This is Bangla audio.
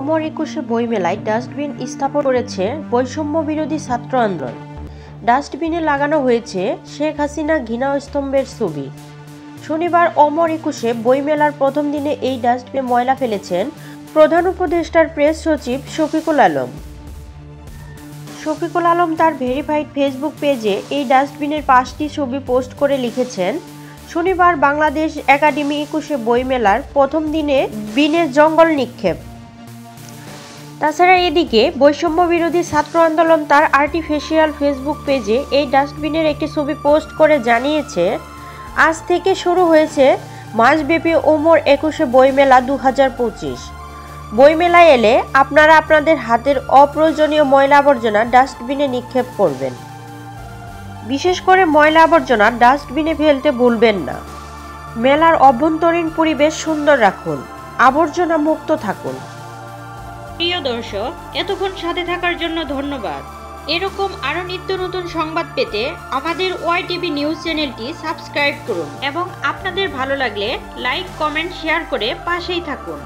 অমর একুশে বইমেলায় ডাস্টবিন স্থাপন করেছে বৈষম্য বিরোধী ছাত্র আন্দোলন। ডাস্টবিনে লাগানো হয়েছে শেখ হাসিনা ঘৃণা স্তম্ভের ছবি। শনিবার অমর একুশে বইমেলার প্রথম দিনে এই ডাস্টবিনে ময়লা ফেলেছেন প্রধান উপদেষ্টার প্রেস সচিব শফিকুল আলম। শফিকুল আলম তার ভেরিফাইড ফেসবুক পেজে এই ডাস্টবিনের 5টি ছবি পোস্ট করে লিখেছেন, শনিবার বাংলাদেশ একাডেমি একুশে বইমেলার প্রথম দিনে বিনে জঙ্গল নিক্ষেপ। তাছাড়া এদিকে বৈষম্য বিরোধী ছাত্র আন্দোলন তার আর্টিফিশিয়াল ফেসবুক পেজে এই ডাস্টবিনের একটি ছবি পোস্ট করে জানিয়েছে, আজ থেকে শুরু হয়েছে মাসব্যাপী অমর একুশে বইমেলা 2025। বইমেলায় এলে আপনারা আপনাদের হাতের অপ্রয়োজনীয় ময়লা আবর্জনা ডাস্টবিনে নিক্ষেপ করবেন। বিশেষ করে ময়লা আবর্জনা ডাস্টবিনে ফেলতে ভুলবেন না। মেলার অভ্যন্তরীণ পরিবেশ সুন্দর রাখুন, আবর্জনা মুক্ত থাকুন। প্রিয় দর্শক, এতক্ষণ সাথে থাকার জন্য ধন্যবাদ। এরকম আরো নিত্য নতুন সংবাদ পেতে আমাদের ওয়াইটিভি নিউজ চ্যানেলটি সাবস্ক্রাইব করুন এবং আপনাদের ভালো লাগলে লাইক, কমেন্ট, শেয়ার করে পাশেই থাকুন।